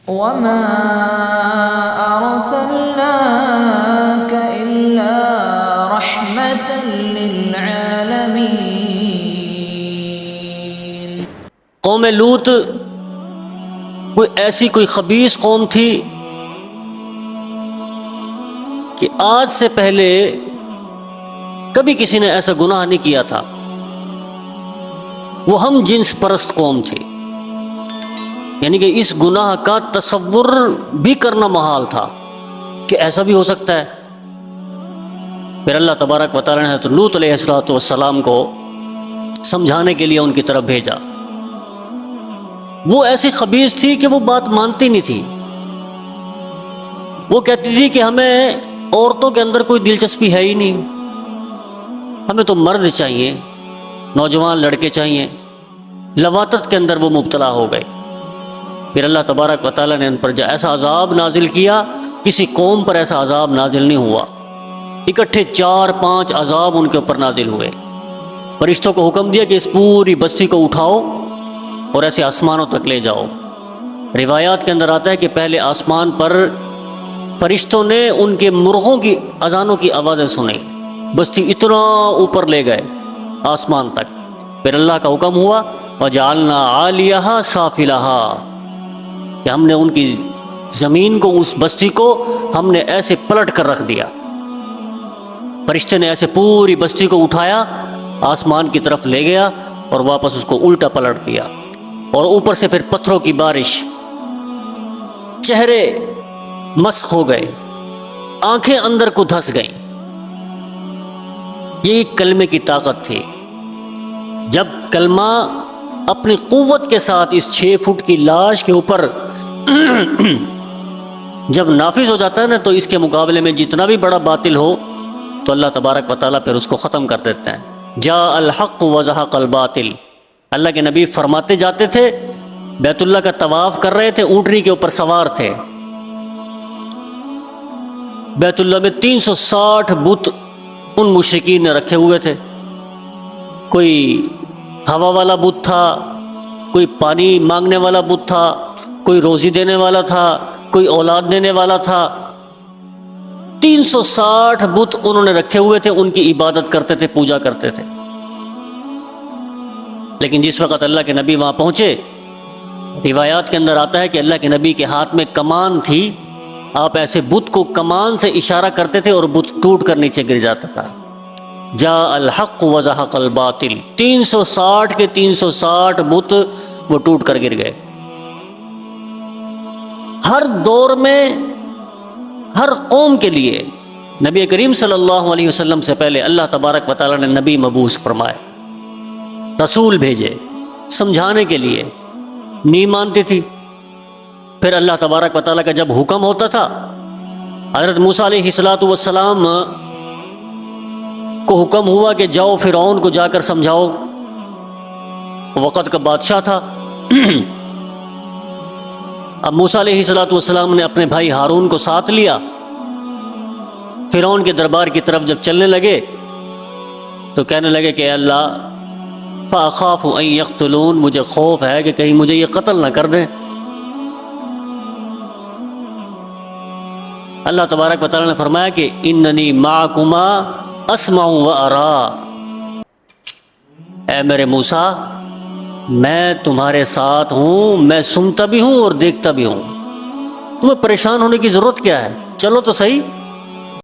وما أرسلناك إلا رحمة للعالمين۔ قوم لوط کوئی خبیث قوم تھی کہ آج سے پہلے کبھی کسی نے ایسا گناہ نہیں کیا تھا۔ وہ ہم جنس پرست قوم تھی، یعنی کہ اس گناہ کا تصور بھی کرنا محال تھا کہ ایسا بھی ہو سکتا ہے۔ پھر اللہ تبارک و تعالیٰ نے حضرت لوط علیہ السلام کو سمجھانے کے لیے ان کی طرف بھیجا۔ وہ ایسی خبیث تھی کہ وہ بات مانتی نہیں تھی۔ وہ کہتی تھی کہ ہمیں عورتوں کے اندر کوئی دلچسپی ہے ہی نہیں، ہمیں تو مرد چاہیے، نوجوان لڑکے چاہیے۔ لواطت کے اندر وہ مبتلا ہو گئے۔ پھر اللہ تبارک و تعالیٰ نے ان پر ایسا عذاب نازل کیا، کسی قوم پر ایسا عذاب نازل نہیں ہوا۔ اکٹھے 4-5 عذاب ان کے اوپر نازل ہوئے۔ فرشتوں کو حکم دیا کہ اس پوری بستی کو اٹھاؤ اور ایسے آسمانوں تک لے جاؤ۔ روایات کے اندر آتا ہے کہ پہلے آسمان پر فرشتوں نے ان کے مرغوں کی اذانوں کی آوازیں سنیں، بستی اتنا اوپر لے گئے آسمان تک۔ پھر اللہ کا حکم ہوا وَجَعَلْنَا عَالِيَهَا سَافِلَهَا، کہ ہم نے ان کی زمین کو، اس بستی کو ہم نے ایسے پلٹ کر رکھ دیا۔ فرشتے نے ایسے پوری بستی کو اٹھایا، آسمان کی طرف لے گیا اور واپس اس کو الٹا پلٹ دیا، اور اوپر سے پھر پتھروں کی بارش، چہرے مسخ ہو گئے، آنکھیں اندر کو دھس گئیں۔ یہ کلمے کی طاقت تھی۔ جب کلمہ اپنی قوت کے ساتھ اس 6 فٹ کی لاش کے اوپر جب نافذ ہو جاتا ہے نا، تو اس کے مقابلے میں جتنا بھی بڑا باطل ہو تو اللہ تبارک و تعالیٰ پھر اس کو ختم کر دیتے ہیں۔ جاء الحق وزهق الباطل، اللہ کے نبی فرماتے جاتے تھے، بیت اللہ کا طواف کر رہے تھے، اونٹنی کے اوپر سوار تھے۔ بیت اللہ میں 360 بت ان مشرکین نے رکھے ہوئے تھے۔ کوئی ہوا والا بت تھا، کوئی پانی مانگنے والا بت تھا، کوئی روزی دینے والا تھا، کوئی اولاد دینے والا تھا۔ 360 بت انہوں نے رکھے ہوئے تھے، ان کی عبادت کرتے تھے، پوجا کرتے تھے۔ لیکن جس وقت اللہ کے نبی وہاں پہنچے، روایات کے اندر آتا ہے کہ اللہ کے نبی کے ہاتھ میں کمان تھی، آپ ایسے بت کو کمان سے اشارہ کرتے تھے اور بت ٹوٹ کر نیچے گر جاتا تھا۔ جاء الحق وزهق الباطل، 360 کے 360 بت وہ ٹوٹ کر گر گئے۔ ہر دور میں ہر قوم کے لیے نبی کریم صلی اللہ علیہ وسلم سے پہلے اللہ تبارک و تعالیٰ نے نبی مبعوث فرمائے، رسول بھیجے سمجھانے کے لیے، نہیں مانتی تھی۔ پھر اللہ تبارک و تعالیٰ کا جب حکم ہوتا تھا، حضرت موسیٰ علیہ السلام کو حکم ہوا کہ جاؤ فرعون کو جا کر سمجھاؤ، وقت کا بادشاہ تھا۔ اب موسیٰ علیہ السلام نے اپنے بھائی ہارون کو ساتھ لیا، فرعون کے دربار کی طرف جب چلنے لگے تو کہنے لگے کہ اے اللہ فَأَخَافُ أَن يَقْتُلُونَ، مجھے خوف ہے کہ کہیں مجھے یہ قتل نہ کر دیں۔ اللہ تبارک و تعالیٰ نے فرمایا کہ اِنَّنِي مَعَكُمَا اسمع و ارا، اے میرے موسیٰ میں تمہارے ساتھ ہوں، میں سنتا بھی ہوں اور دیکھتا بھی ہوں، تمہیں پریشان ہونے کی ضرورت کیا ہے، چلو تو صحیح۔